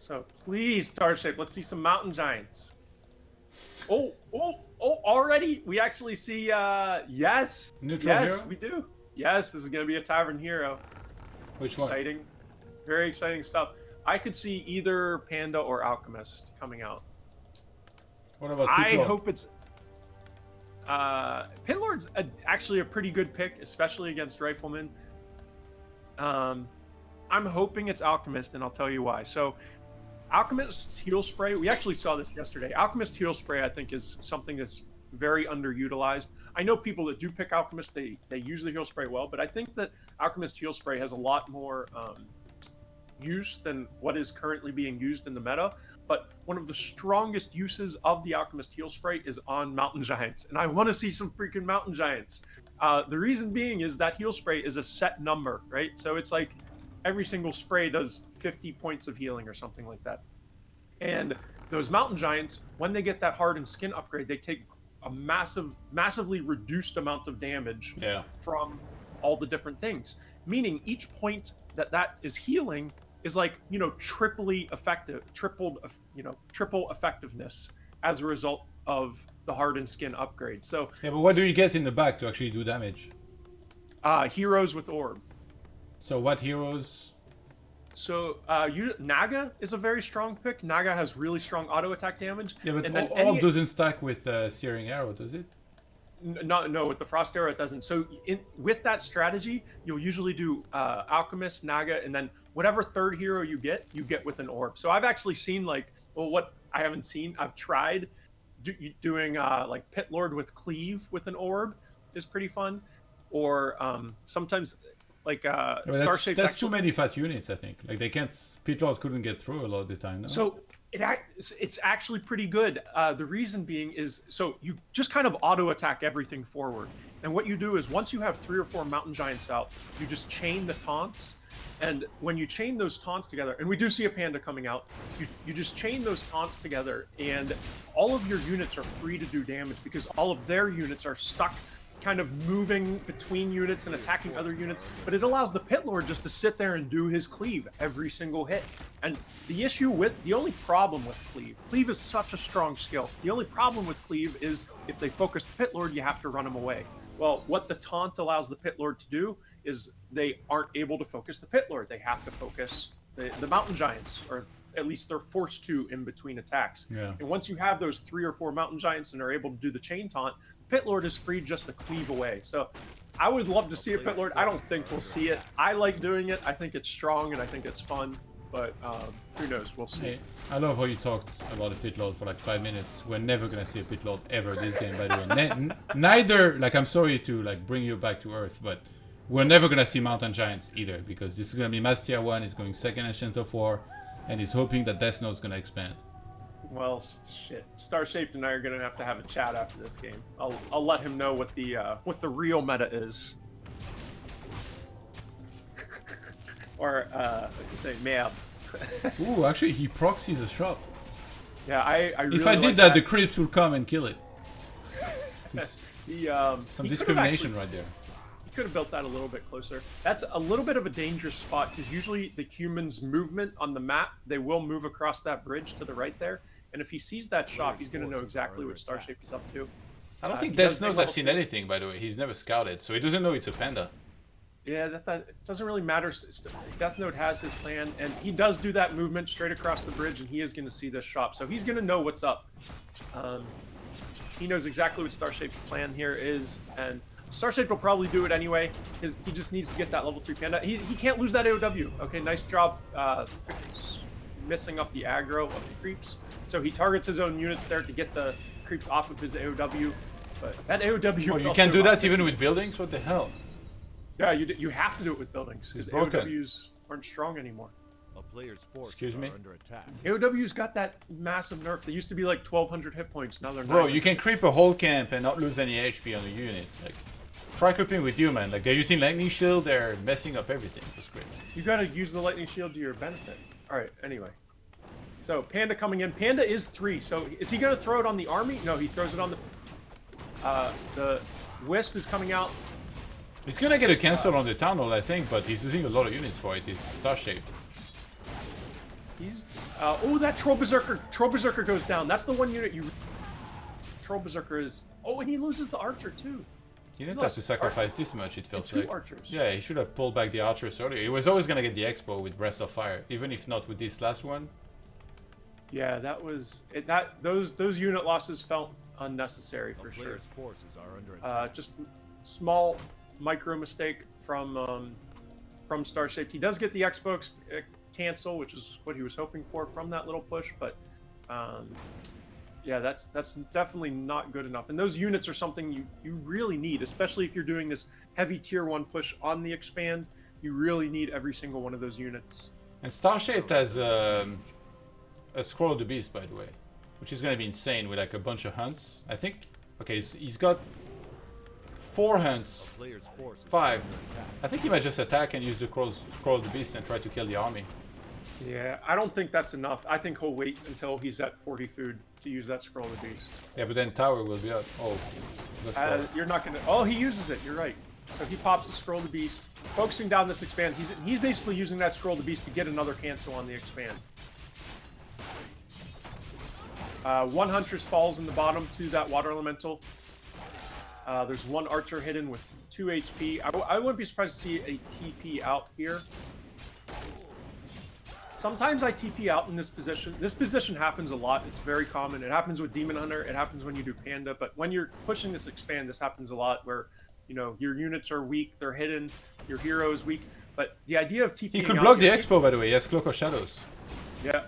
So please, Starshaped, let's see some mountain giants. Oh, already we actually see, yes. Neutral yes, hero? we do. Yes, this is going to be a tavern hero. Which one? Exciting. Very exciting stuff. I could see either Panda or Alchemist coming out. What about I Pitlord? hope it's... Pitlord's actually a pretty good pick, especially against Rifleman. I'm hoping it's Alchemist, and I'll tell you why. So, Alchemist Heal Spray, we actually saw this yesterday. Alchemist Heal Spray, I think, is something that's very underutilized. I know people that do pick Alchemist, they use the Heal Spray well, but I think that Alchemist Heal Spray has a lot more use than what is currently being used in the meta. But one of the strongest uses of the Alchemist Heal Spray is on Mountain Giants, and I want to see some freaking Mountain Giants. The reason being is that Heal Spray is a set number, right? So it's like every single spray does 50 points of healing or something like that. And those Mountain Giants, when they get that hardened skin upgrade, they take a massively reduced amount of damage from all the different things. Meaning each point that is healing is like, triply effective, triple effectiveness as a result of the hardened skin upgrade. So yeah, but what do you get in the back to actually do damage? Heroes with orb. So what heroes? So Naga is a very strong pick. Naga has really strong auto attack damage. Yeah, but and then orb doesn't stack with Searing Arrow, does it? No, with the Frost Arrow it doesn't. So with that strategy, you'll usually do Alchemist, Naga, and then whatever third hero you get with an orb. So I've actually seen what I haven't seen, I've tried doing like Pit Lord with Cleave with an orb is pretty fun. Or sometimes like Starshaped. That's too many fat units, I think. Like they can't. Pitlord couldn't get through a lot of the time. No? So it's actually pretty good. The reason being is so you just kind of auto attack everything forward, and what you do is once you have 3 or 4 Mountain Giants out, you just chain the taunts, and when you chain those taunts together, and we do see a Panda coming out, you just chain those taunts together, and all of your units are free to do damage because all of their units are stuck kind of moving between units and attacking other units, but it allows the Pit Lord just to sit there and do his cleave every single hit. And the only problem with cleave is such a strong skill. The only problem with cleave is if they focus the Pit Lord, you have to run him away. Well, what the taunt allows the Pit Lord to do is they aren't able to focus the Pit Lord. They have to focus the Mountain Giants, or at least they're forced to in between attacks. Yeah. And once you have those 3 or 4 Mountain Giants and are able to do the chain taunt, Pit Lord is free just to cleave away. So I would love to see a Pit Lord. I don't think we'll see it. I like doing it. I think it's strong and I think it's fun. But who knows? We'll see. Hey, I love how you talked about a Pit Lord for like 5 minutes. We're never gonna see a Pit Lord ever this game, by the way. Neither, like, I'm sorry to like bring you back to Earth, but we're never gonna see Mountain Giants either, because this is gonna be Mass Tier 1, he's going second Ancient of War, and he's hoping that Deathnote's gonna expand. Well, shit. Starshaped and I are gonna have to have a chat after this game. I'll let him know what the real meta is. Or say Mab. Ooh, actually he proxies a shop. Yeah, I really if I did like that, the creeps will come and kill it. Some discrimination right there. He could have built that a little bit closer. That's a little bit of a dangerous spot because usually the humans' movement on the map, they will move across that bridge to the right there. And if he sees that shop, he's going to know exactly what Starshaped is up to. I don't think Deathnote has seen anything, by the way. He's never scouted, so he doesn't know it's a panda. Yeah, that doesn't really matter. Deathnote has his plan, and he does do that movement straight across the bridge, and he is going to see this shop. So he's going to know what's up. He knows exactly what Starshaped's plan here is, and Starshaped will probably do it anyway. He just needs to get that level 3 panda. He can't lose that AOW. Okay, nice job missing up the aggro of the creeps. So he targets his own units there to get the creeps off of his AOW. But that AOW... Oh, you can't do that even with buildings? What the hell? Yeah, you have to do it with buildings, because AOWs aren't strong anymore. A player's forces Excuse me? are under attack. AOW's got that massive nerf. They used to be like 1,200 hit points, now they're not. Bro, you can creep a whole camp and not lose any HP on the units. Like, try creeping with you, man. Like, they're using Lightning Shield, they're messing up everything. That's great. You gotta use the Lightning Shield to your benefit. Alright, anyway. So, Panda coming in. Panda is 3, so is he gonna throw it on the army? No, he throws it on the Wisp is coming out. He's gonna get a cancel on the Town Hall, I think, but he's losing a lot of units for it. He's Starshaped. He's oh, that Troll Berserker. Troll Berserker goes down. That's the one unit you. Troll Berserker is. Oh, and he loses the Archer too. He didn't have to sacrifice this much, it feels like. Two Archers. Yeah, he should have pulled back the Archers earlier. He was always gonna get the Expo with Breath of Fire, even if not with this last one. Yeah, that was it. Those unit losses felt unnecessary for sure. Forces are under attack. Just small micro mistake from Starshaped. He does get the Xbox cancel, which is what he was hoping for from that little push, but yeah, that's definitely not good enough. And those units are something you really need, especially if you're doing this heavy tier 1 push on the expand. You really need every single one of those units. And Starshaped has a Scroll of the Beast, by the way, which is gonna be insane with like a bunch of hunts. I think. Okay, he's got 4 hunts. 5. I think he might just attack and use the Scroll of the Beast and try to kill the army. Yeah, I don't think that's enough. I think he'll wait until he's at 40 food to use that Scroll of the Beast. Yeah, but then Tower will be up. Oh, you're not gonna. Oh, he uses it. You're right. So he pops the Scroll of the Beast, focusing down this expand. He's basically using that Scroll of the Beast to get another cancel on the expand. 1 Huntress falls in the bottom to that Water Elemental. There's 1 Archer hidden with 2 HP. I wouldn't be surprised to see a TP out here. Sometimes I TP out in this position. This position happens a lot. It's very common. It happens with Demon Hunter. It happens when you do Panda. But when you're pushing this expand, this happens a lot where, you know, your units are weak. They're hidden. Your hero is weak. But the idea of TPing he could out block the Expo, by the way. He has Cloak of Shadows. Yeah.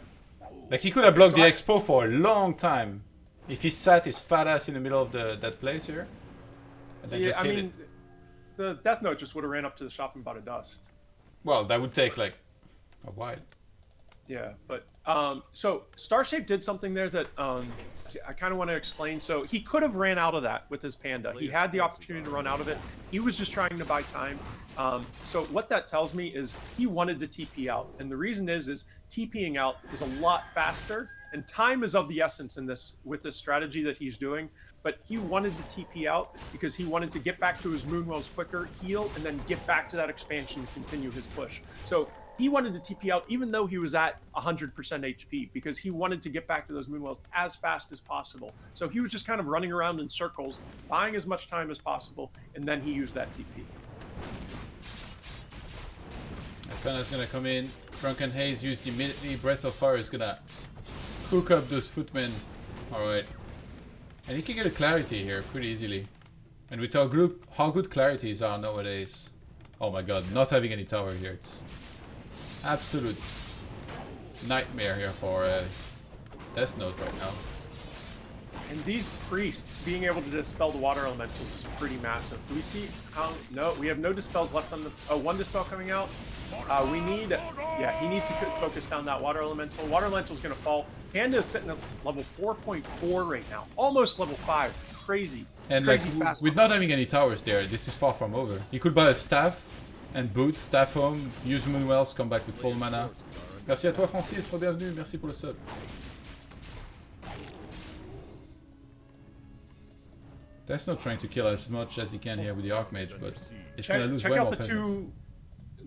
Like, he could have blocked the Expo for a long time. If he sat his fat ass in the middle of that place here. And then just hit it. The Deathnote just would have ran up to the shop and bought a dust. Well, that would take, like, a while. Yeah, but so Starshaped did something there that I kind of want to explain. So he could have ran out of that with his Panda. He had the opportunity to run out of it. He was just trying to buy time. So what that tells me is he wanted to TP out, and the reason is TPing out is a lot faster, and time is of the essence in this with this strategy that he's doing. But he wanted to TP out because he wanted to get back to his Moonwells quicker, heal, and then get back to that expansion and continue his push. So he wanted to TP out even though he was at 100% HP because he wanted to get back to those Moonwells as fast as possible. So he was just kind of running around in circles, buying as much time as possible, and then he used that TP. Arcana's gonna come in. Drunken Haze used immediately. Breath of Fire is gonna cook up those footmen. Alright. And he can get a clarity here pretty easily. And with how good clarities are nowadays. Oh my god, not having any tower here. It's absolute nightmare here for Deathnote right now. And these priests being able to dispel the water elementals is pretty massive. Do we see how? No, we have no dispels left on the. Oh, 1 dispel coming out. We need. Yeah, he needs to focus down that water elemental. Water elemental is going to fall. Panda is sitting at level 4.4 right now, almost level 5. Crazy. And crazy like fast with not having any towers there, this is far from over. He could buy a staff and boot, staff home, use Moonwells, come back with full mana. Merci à toi Francis, bienvenue, merci pour le sub. That's not trying to kill as much as he can here with the Archmage, but it's gonna lose way more peasants.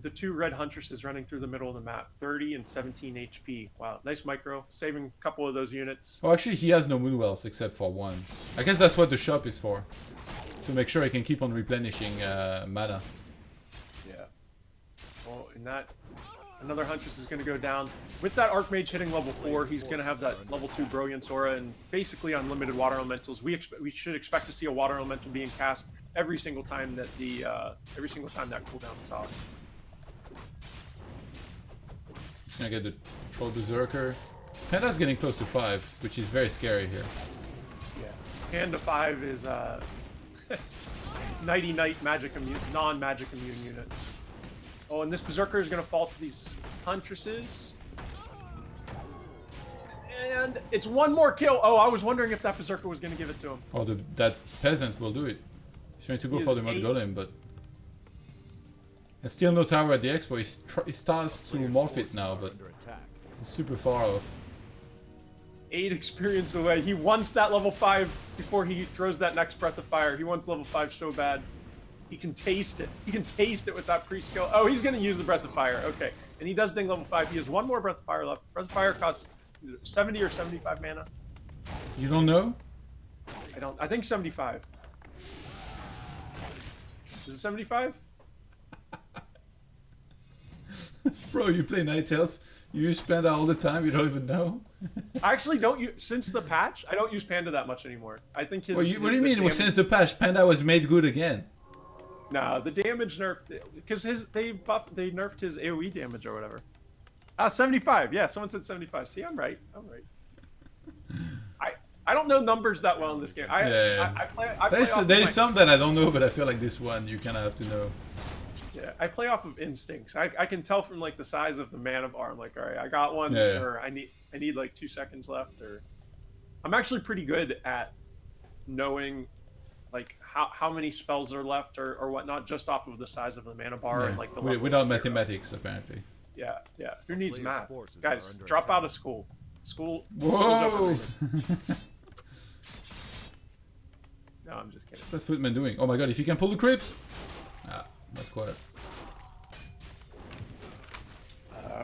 The two red huntresses running through the middle of the map, 30 and 17 HP. Wow, nice micro, saving a couple of those units. Oh, actually, he has no Moonwells except for 1. I guess that's what the shop is for, to make sure he can keep on replenishing mana. Yeah. Well, in that, another huntress is going to go down. With that Archmage hitting level 4, he's going to have that level 2 Brilliance Aura and basically unlimited water elementals. We should expect to see a water elemental being cast every single time that that cooldown is off. He's gonna get the Troll Berserker. Panda's getting close to 5, which is very scary here. Yeah. Panda 5 is Nighty-Night magic immune, non-magic immune units. Oh, and this Berserker is going to fall to these Huntresses. And it's 1 more kill. Oh, I was wondering if that Berserker was going to give it to him. Oh, that peasant will do it. He's trying to go for the Mud Golem, but... And still no tower at the Expo. He starts to morph it now, but it's super far off. 8 experience away. He wants that level 5 before he throws that next Breath of Fire. He wants level 5 so bad. He can taste it. He can taste it with that pre-skill. Oh, he's going to use the Breath of Fire. Okay. And he does ding level 5. He has one more Breath of Fire left. Breath of Fire costs 70 or 75 mana. You don't know? I think 75. Is it 75? Bro, you play Night Elf. You use Panda all the time. You don't even know. I actually don't use, since the patch, I don't use Panda that much anymore. I think his. What do you mean? Damage, Since the patch, Panda was made good again. No, the damage nerf, because they nerfed his AoE damage or whatever. 75. Yeah, someone said 75. See, I'm right. I don't know numbers that well in this game. I play There's some that I don't know, but I feel like this one you kind of have to know. Yeah, I play off of instincts. I can tell from like the size of the Man of Arm. Like, all right, I got one, or I need like 2 seconds left. Or I'm actually pretty good at knowing like how many spells are left or whatnot, just off of the size of the mana bar and like the without mathematics apparently. Yeah. Who needs math? Guys, drop out of school. School. Whoa! No, I'm just kidding. What's Footman doing? Oh my god, if he can pull the creeps! Ah, not quite.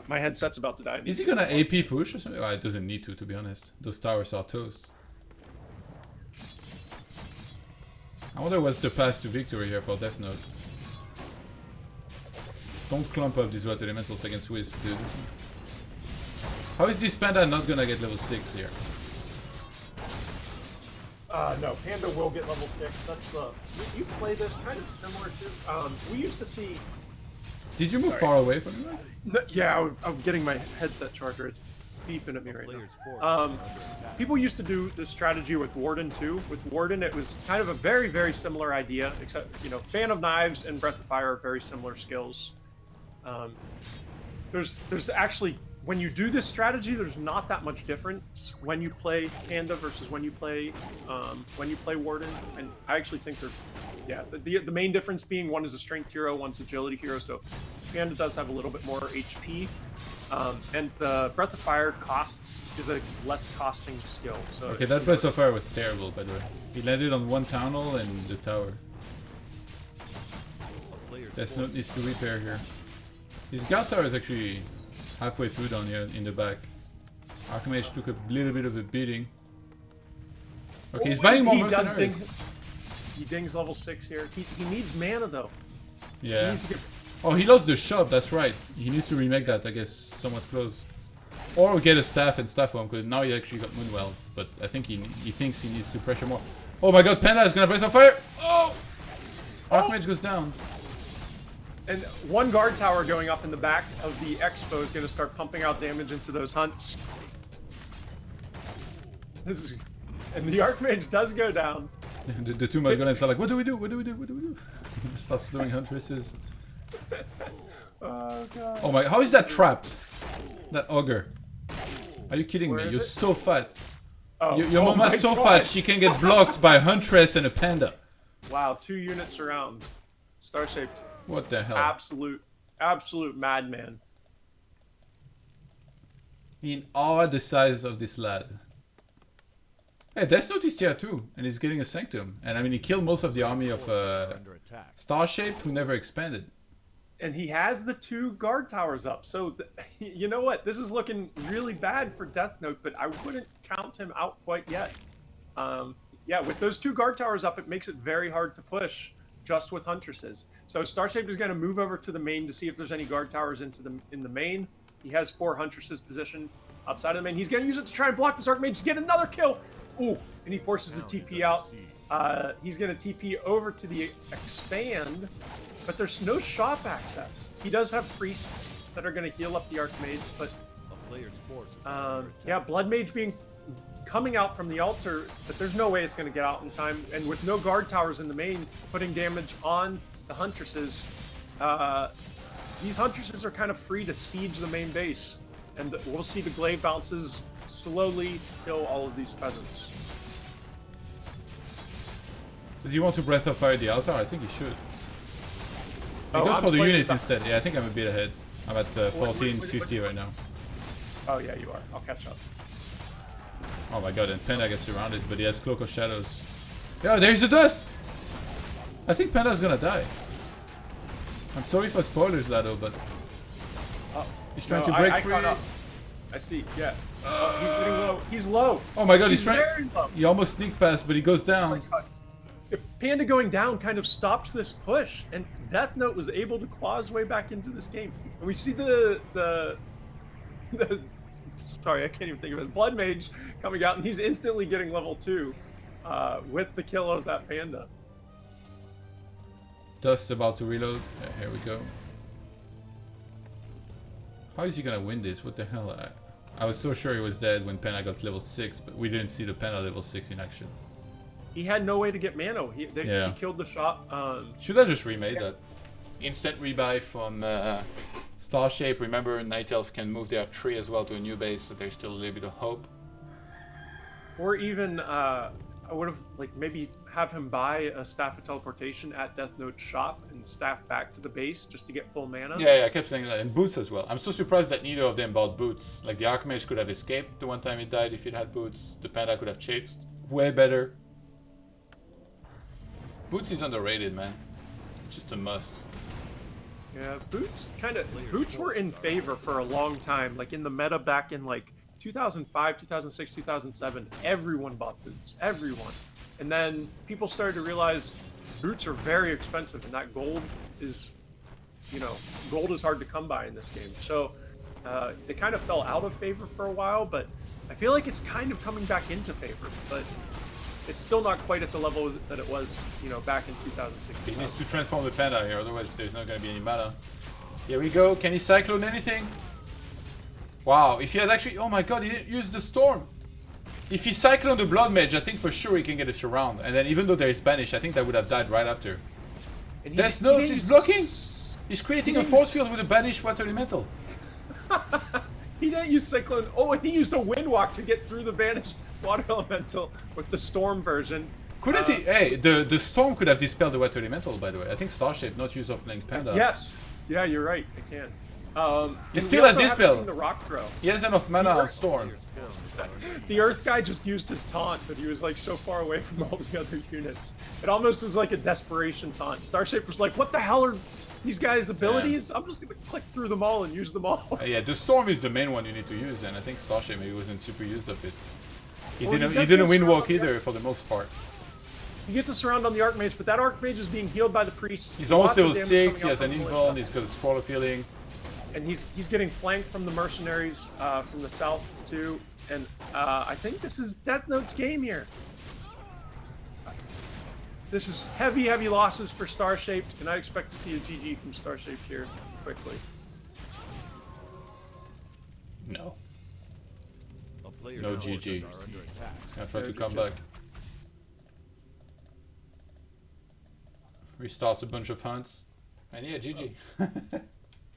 My headset's about to die. Is he gonna AP push or something? Oh, it doesn't need to be honest. Those towers are toast. I wonder what's the path to victory here for Deathnote. Don't clump up these water elementals against Wisp, dude. How is this Panda not gonna get level 6 here? No, Panda will get level 6. That's the... You play this kind of similar to... we used to see... Did you move far away from him? No, yeah, I'm getting my headset charger. It's beeping at me right now. People used to do this strategy with Warden too. With Warden, it was kind of a very, very similar idea, except, you know, Fan of Knives and Breath of Fire are very similar skills. There's actually... When you do this strategy, there's not that much difference when you play Panda versus when you play Warden, and I actually think they're, yeah, the main difference being one is a strength hero, one's agility hero, so Panda does have a little bit more HP, and the Breath of Fire is a less costing skill. So okay, that Breath of Fire was terrible, by the way. He landed on one town hall and the tower. Deathnote needs to repair here. His guard tower is actually halfway through down here in the back. Archmage took a little bit of a beating. Okay, he's buying more mercenaries. He dings level 6 here. He needs mana though. Yeah. He needs to get... Oh, he lost the shop, that's right. He needs to remake that, I guess, somewhat close. Or get a staff and staff him, because now he actually got Moonwealth. But I think he thinks he needs to pressure more. Oh my god, Panda is gonna Breath of Fire! Oh! Archmage goes down. And one guard tower going up in the back of the Expo is going to start pumping out damage into those hunts. And the Archmage does go down. The two Golems are like, what do we do? What do we do? What do we do? Start slowing Huntresses. Oh god. Oh my, how is that trapped? That ogre. Are you kidding me? You're so fat. Oh, your mama's so fat she can get blocked by a Huntress and a Panda. Wow, 2 units around. Starshaped. What the hell? Absolute madman. In awe at the size of this lad. Hey, Deathnote is tier 2, and he's getting a Sanctum. And I mean, he killed most of the army of Starshaped, who never expanded. And he has the 2 guard towers up. So, you know what? This is looking really bad for Deathnote, but I wouldn't count him out quite yet. Yeah, with those 2 guard towers up, it makes it very hard to push just with Huntresses. So Starshaped is going to move over to the main to see if there's any guard towers in the main. He has 4 Huntresses positioned outside of the main. He's going to use it to try and block this Archmage to get another kill. Ooh, and he forces the TP out. He's going to TP over to the expand, but there's no shop access. He does have priests that are going to heal up the Archmage, but yeah, Blood Mage coming out from the altar, but there's no way it's going to get out in time. And with no guard towers in the main, putting damage on the Huntresses, these Huntresses are kind of free to siege the main base. And we'll see the glaive bounces slowly kill all of these peasants. Does he want to Breath of Fire the altar? I think he should. He goes I'm for the slightly units instead. Yeah, I think I'm a bit ahead. I'm at 1450 right now. Oh yeah, you are. I'll catch up. Oh my god, and Panda gets surrounded, but he has Cloak of Shadows. Yeah, there's the dust! I think Panda's gonna die. I'm sorry for spoilers, Lado, but... He's trying No, to break I free. caught up. I see. Yeah. Oh, he's getting low. He's low. Oh my god, he's very trying. low. He almost sneak past, but he goes down. If Panda going down kind of stops this push, and Deathnote was able to claw his way back into this game. And we see the sorry, I can't even think of it. Blood Mage coming out, and he's instantly getting level 2 with the kill of that Panda. Dust about to reload. Here we go. How is he gonna win this? What the hell? I was so sure he was dead when Panda got level 6, but we didn't see the Panda level 6 in action. He had no way to get mana. He killed the shot. Should I just remade that? Instant rebuy from Starshaped. Remember, Night Elf can move their tree as well to a new base, so there's still a little bit of hope. Or even, I would have, like, maybe have him buy a Staff of Teleportation at Deathnote's shop and staff back to the base just to get full mana. Yeah, I kept saying that. And boots as well. I'm so surprised that neither of them bought boots. Like, the Archmage could have escaped the one time he died if it had boots. The Panda could have chased. Way better. Boots is underrated, man. It's just a must. Yeah, boots were in favor for a long time. Like in the meta back in like 2005, 2006, 2007, everyone bought boots. Everyone. And then people started to realize boots are very expensive, and that gold is, gold is hard to come by in this game. So they kind of fell out of favor for a while, but I feel like it's kind of coming back into favor. But it's still not quite at the level that it was, back in 2016. He needs to transform the Panda here, otherwise there's not going to be any mana. Here we go. Can he cyclone anything? Wow, if he had actually... Oh my god, he didn't use the Storm! If he cycloned the Blood Mage, I think for sure he can get a surround. And then even though there is Banish, I think that would have died right after. Deathnote is blocking! He's creating a force field with a Banished Water Elemental. He didn't use Cyclone. Oh, and he used a Windwalk to get through the Banished Water Elemental with the Storm version. Couldn't he? Hey, the Storm could have dispelled the Water Elemental, by the way. I think Starshaped not used of playing Panda. Yes. Yeah, you're right. I can. He still has Dispel. The rock throw. He has enough mana on Storm. The Earth guy just used his taunt, but he was like so far away from all the other units. It almost was like a desperation taunt. Starshaped was like, what the hell are these guys' abilities? Yeah. I'm just gonna click through them all and use them all. Yeah, the Storm is the main one you need to use, and I think Starshaped maybe wasn't super used of it. He well, didn't Windwalk either for the most part. He gets a surround on the Archmage, but that Archmage is being healed by the Priest. He's almost level 6, he has an invuln, he's got a Scroll of Healing. And he's getting flanked from the mercenaries from the south too. And I think this is Deathnote's game here. This is heavy losses for Starshaped, and I expect to see a GG from Starshaped here quickly. No. No GG. He's gonna try to come back. Restarts a bunch of hunts. And yeah, GG.